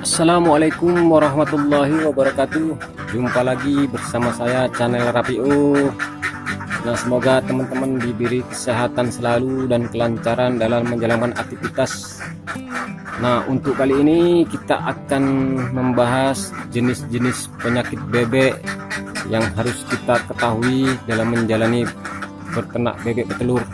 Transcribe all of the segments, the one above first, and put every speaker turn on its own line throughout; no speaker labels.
Assalamualaikum warahmatullahi wabarakatuh. Jumpa lagi bersama saya channel Rapiu. Nah, semoga teman-teman diberi kesehatan selalu dan kelancaran dalam menjalankan aktivitas. Nah, untuk kali ini kita akan membahas jenis-jenis penyakit bebek yang harus kita ketahui dalam menjalani berternak bebek petelur.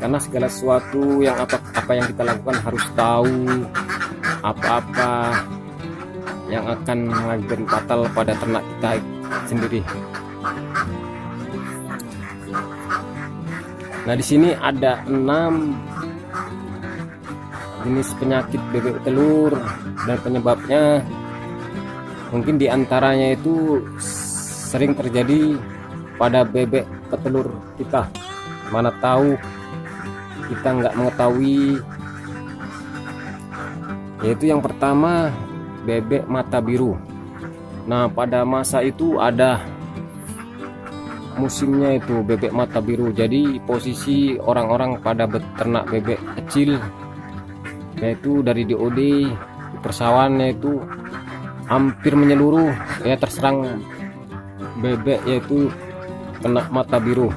Karena segala sesuatu yang apa yang kita lakukan harus tahu apa-apa yang akan mengakibatkan fatal pada ternak kita sendiri. Nah, di sini ada 6 jenis penyakit bebek telur dan penyebabnya. Mungkin diantaranya itu sering terjadi pada bebek petelur kita. Mana tahu kita nggak mengetahui, yaitu yang pertama bebek mata biru. Nah, pada masa itu ada musimnya itu bebek mata biru. Jadi posisi orang-orang pada beternak bebek kecil, yaitu dari DOD di persawahan, yaitu hampir menyeluruh ya terserang bebek yaitu kena mata biru.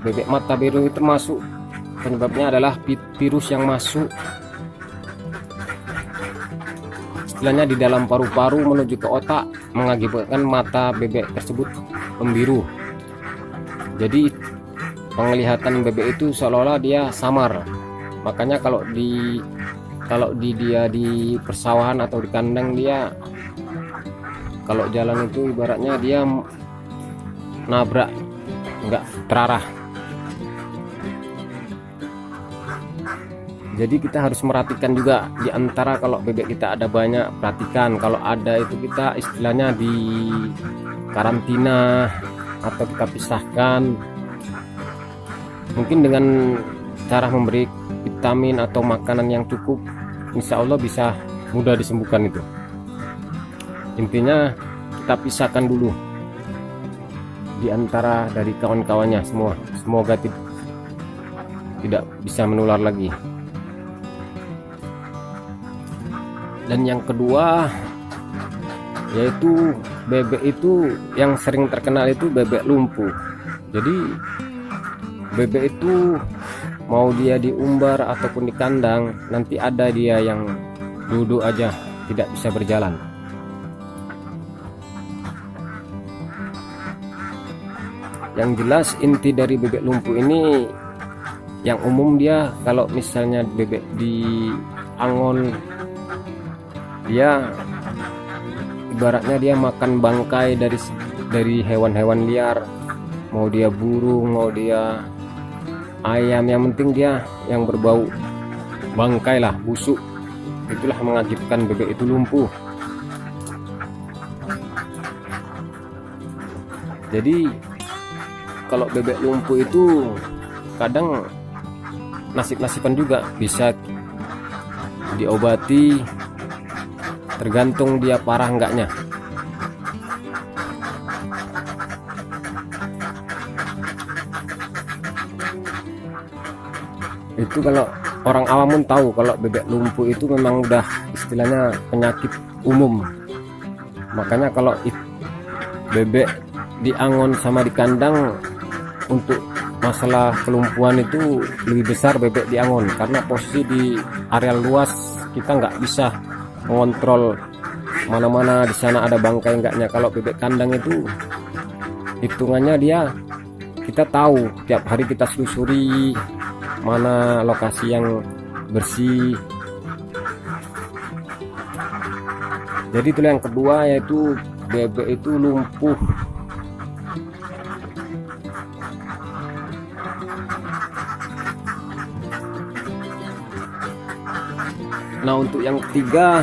Bebek mata biru itu termasuk penyebabnya adalah virus yang masuk istilahnya di dalam paru-paru menuju ke otak, mengakibatkan mata bebek tersebut membiru. Jadi penglihatan bebek itu seolah-olah dia samar. Makanya kalau dia di persawahan atau di kandang, dia kalau jalan itu ibaratnya dia nabrak, nggak terarah. Jadi kita harus merhatikan juga, di antara kalau bebek kita ada banyak, perhatikan kalau ada itu kita istilahnya di karantina atau kita pisahkan. Mungkin dengan cara memberi vitamin atau makanan yang cukup, insya Allah bisa mudah disembuhkan itu. Intinya kita pisahkan dulu di antara dari kawan-kawannya semua, semoga tidak bisa menular lagi. Dan yang kedua yaitu bebek itu yang sering terkenal itu bebek lumpuh. Jadi bebek itu mau dia diumbar ataupun di kandang, nanti ada dia yang duduk aja tidak bisa berjalan. Yang jelas inti dari bebek lumpuh ini yang umum, dia kalau misalnya bebek di angon, dia ibaratnya dia makan bangkai dari hewan-hewan liar, mau dia burung, mau dia ayam, yang penting dia yang berbau bangkai lah, busuk, itulah mengakibatkan bebek itu lumpuh. Jadi kalau bebek lumpuh itu kadang nasib-nasiban juga, bisa diobati tergantung dia parah enggaknya. Itu kalau orang awam pun tahu kalau bebek lumpuh itu memang udah istilahnya penyakit umum. Makanya kalau bebek di angon sama di kandang, untuk masalah kelumpuhan itu lebih besar bebek di angon, karena posisi di area luas kita nggak bisa mengontrol mana-mana di sana ada bangkai enggaknya. Kalau bebek kandang itu hitungannya dia, kita tahu tiap hari kita selusuri mana lokasi yang bersih. Jadi itulah yang kedua, yaitu bebek itu lumpuh. Nah, untuk yang ketiga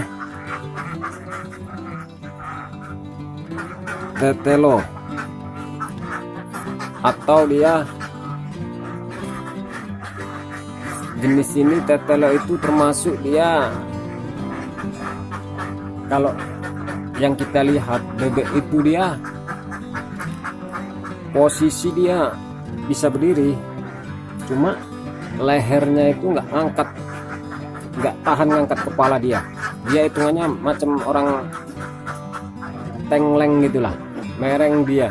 tetelo, atau dia jenis ini tetelo itu termasuk dia, kalau yang kita lihat bebek itu dia posisi dia bisa berdiri, cuma lehernya itu nggak tahan ngangkat kepala dia hitungannya macam orang tengleng gitulah, mereng dia.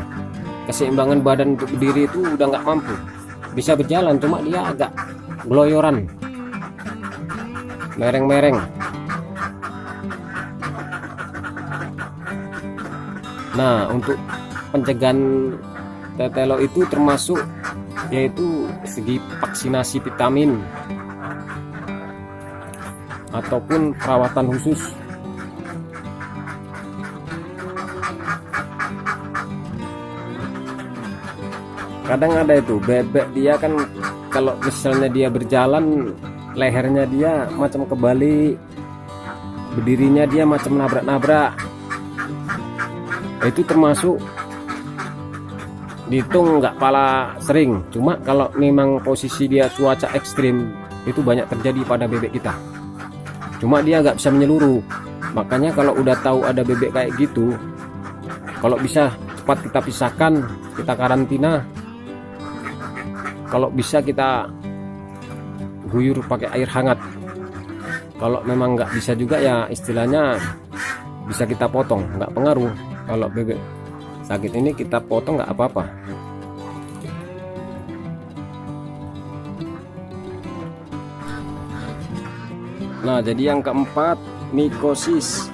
Keseimbangan badan untuk berdiri itu udah nggak mampu. Bisa berjalan cuma dia agak geloyoran, mereng-mereng. Nah, untuk pencegahan tetelo itu termasuk yaitu segi vaksinasi vitamin ataupun perawatan khusus. Kadang ada itu bebek dia kan kalau misalnya dia berjalan lehernya dia macam kebalik, berdirinya dia macam nabrak-nabrak. Itu termasuk dihitung nggak pala sering, cuma kalau memang posisi dia cuaca ekstrim itu banyak terjadi pada bebek kita. Cuma dia nggak bisa menyeluruh. Makanya kalau udah tahu ada bebek kayak gitu, kalau bisa cepat kita pisahkan, kita karantina. Kalau bisa kita guyur pakai air hangat. Kalau memang nggak bisa juga ya istilahnya bisa kita potong, nggak pengaruh. Kalau bebek sakit ini kita potong nggak apa-apa. Nah, jadi yang keempat, mikosis.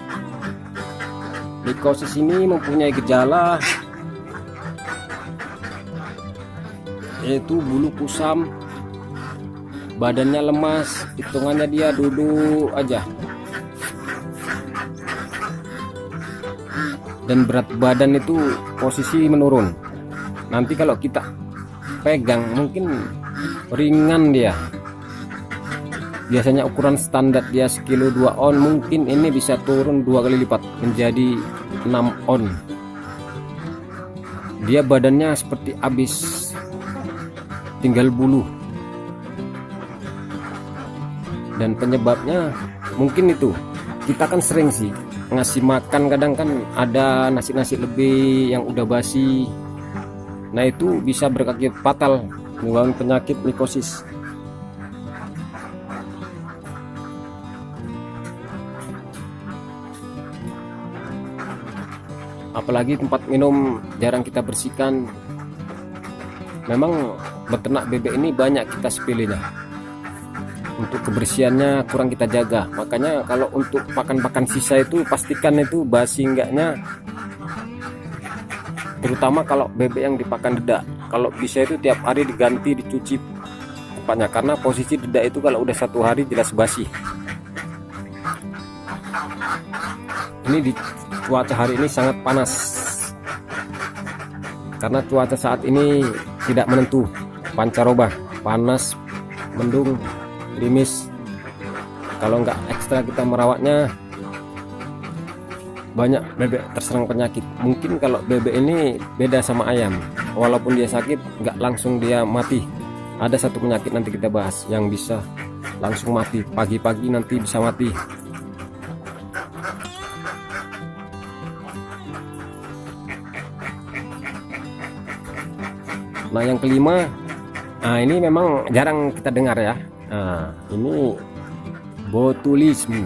Mikosis ini mempunyai gejala yaitu bulu kusam, badannya lemas, hitungannya dia duduk aja, dan berat badan itu posisi menurun. Nanti kalau kita pegang mungkin ringan dia. Biasanya ukuran standar dia 1 kilo 2 on, mungkin ini bisa turun 2 kali lipat menjadi 6 on. Dia badannya seperti habis tinggal bulu. Dan penyebabnya mungkin itu, kita kan sering sih ngasih makan, kadang kan ada nasi-nasi lebih yang udah basi. Nah, itu bisa berakibat fatal, menyebabkan penyakit mikosis. Apalagi tempat minum jarang kita bersihkan. Memang beternak bebek ini banyak kita sepilihnya. Untuk kebersihannya kurang kita jaga. Makanya kalau untuk pakan-pakan sisa itu pastikan itu basi enggaknya. Terutama kalau bebek yang dipakan dedak. Kalau bisa itu tiap hari diganti, dicuci tepatnya. Karena posisi dedak itu kalau udah 1 hari jelas basi. Ini di cuaca hari ini sangat panas. Karena cuaca saat ini tidak menentu, pancaroba, panas, mendung, gerimis. Kalau nggak ekstra kita merawatnya, banyak bebek terserang penyakit. Mungkin kalau bebek ini beda sama ayam, walaupun dia sakit nggak langsung dia mati. Ada satu penyakit nanti kita bahas yang bisa langsung mati, pagi-pagi nanti bisa mati. Nah, yang kelima, nah ini memang jarang kita dengar ya. Nah, ini botulism.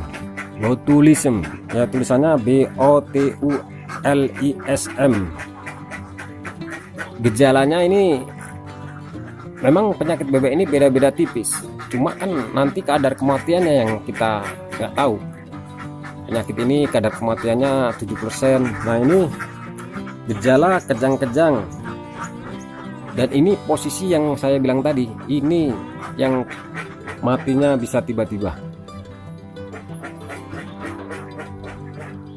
Botulism ya, tulisannya BOTULISM. Gejalanya ini memang penyakit bebek ini beda-beda tipis. Cuma kan nanti kadar kematiannya yang kita nggak tahu. Penyakit ini kadar kematiannya 7%. Nah, ini gejala kejang-kejang. Dan ini posisi yang saya bilang tadi, ini yang matinya bisa tiba-tiba.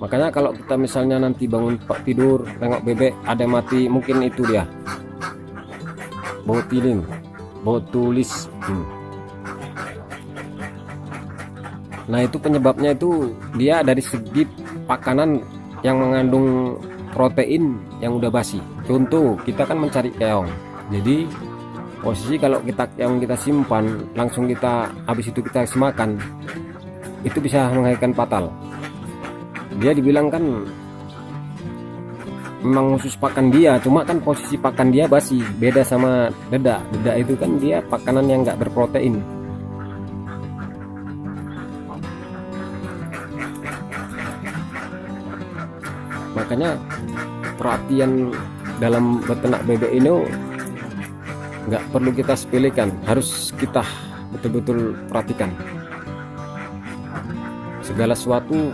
Makanya kalau kita misalnya nanti bangun tidur tengok bebek ada mati, mungkin itu dia botulism. Nah, itu penyebabnya itu dia dari segi pakanan yang mengandung protein yang udah basi. Contoh, kita kan mencari keong. Jadi posisi kalau yang kita simpan langsung kita habis itu kita kasih makan, itu bisa mengakibatkan fatal. Dia dibilang kan memang khusus pakan dia, cuma kan posisi pakan dia basi, beda sama dedak. Dedak itu kan dia pakanan yang nggak berprotein. Makanya perhatian dalam beternak bebek ini nggak perlu kita sepelekan, harus kita betul-betul perhatikan. Segala sesuatu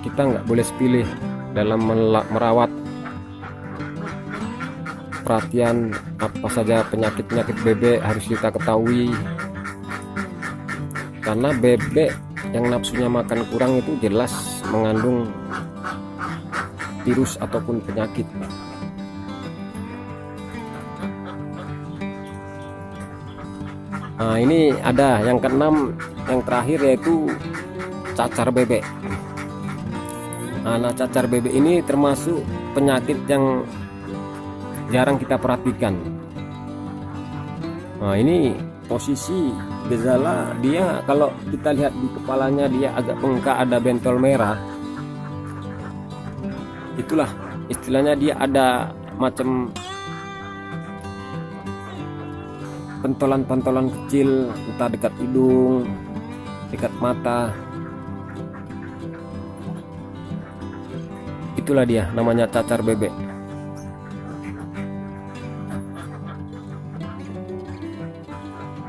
kita nggak boleh sepilih dalam merawat. Perhatian apa saja penyakit-penyakit bebek harus kita ketahui, karena bebek yang nafsunya makan kurang itu jelas mengandung virus ataupun penyakit. Nah, ini ada yang keenam, yang terakhir, yaitu cacar bebek. Nah, cacar bebek ini termasuk penyakit yang jarang kita perhatikan. Nah, ini posisi gejala dia, kalau kita lihat di kepalanya dia agak bengkak, ada bentol merah. Itulah istilahnya, dia ada macam pentolan-pentolan kecil, entah dekat hidung, dekat mata. Itulah dia, namanya cacar bebek.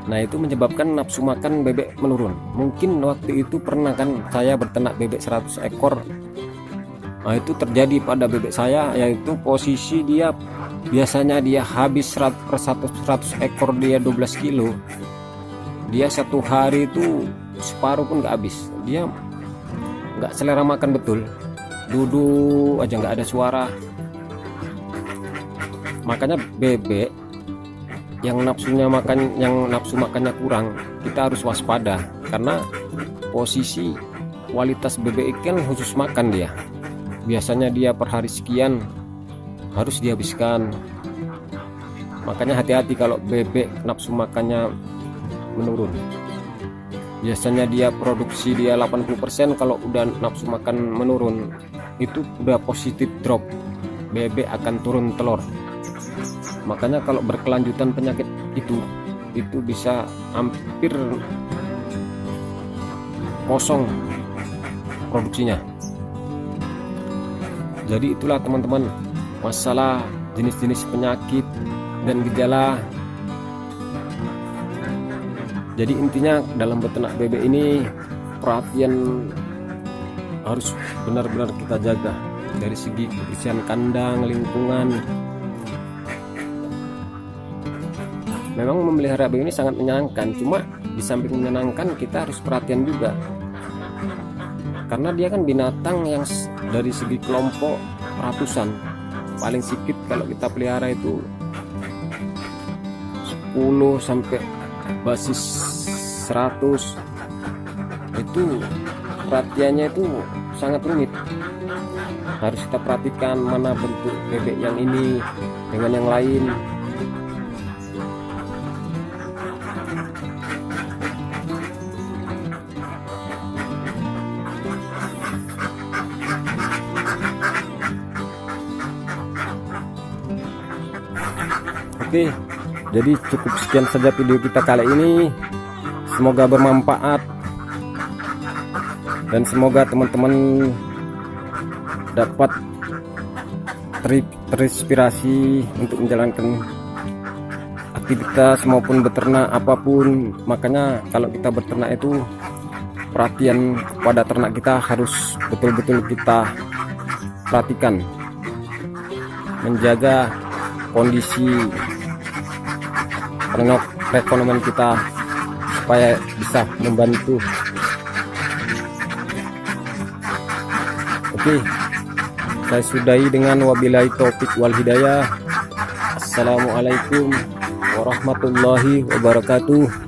Nah, itu menyebabkan nafsu makan bebek menurun. Mungkin waktu itu pernah kan saya berternak bebek 100 ekor. Nah, itu terjadi pada bebek saya, yaitu posisi dia biasanya dia habis 100 ekor, dia 12 kilo. Dia satu hari itu separuh pun nggak habis. Dia nggak selera makan betul, duduk aja nggak ada suara. Makanya bebek yang nafsu makannya kurang, kita harus waspada, karena posisi kualitas bebek ikan khusus makan dia. Biasanya dia per hari sekian harus dihabiskan. Makanya hati-hati kalau bebek nafsu makannya menurun. Biasanya dia produksi dia 80%, kalau udah nafsu makan menurun itu udah positif drop, bebek akan turun telur. Makanya kalau berkelanjutan penyakit itu bisa hampir kosong produksinya. Jadi itulah teman-teman, masalah jenis-jenis penyakit dan gejala. Jadi intinya dalam beternak bebek ini perhatian harus benar-benar kita jaga dari segi kebersihan kandang, lingkungan. Memang memelihara bebek ini sangat menyenangkan, cuma di samping menyenangkan kita harus perhatian juga, karena dia kan binatang yang dari segi kelompok ratusan. Paling sedikit kalau kita pelihara itu 10 sampai basis 100. Itu perhatiannya itu sangat rumit. Harus kita perhatikan mana bentuk bebek yang ini dengan yang lain. Oke, jadi cukup sekian saja video kita kali ini. Semoga bermanfaat dan semoga teman-teman dapat terinspirasi untuk menjalankan aktivitas maupun beternak apapun. Makanya kalau kita beternak itu perhatian kepada ternak kita harus betul-betul kita perhatikan, menjaga kondisi perekonomian kita supaya bisa membantu. Oke, saya sudahi dengan wabillahi taufik wal hidayah. Assalamualaikum warahmatullahi wabarakatuh.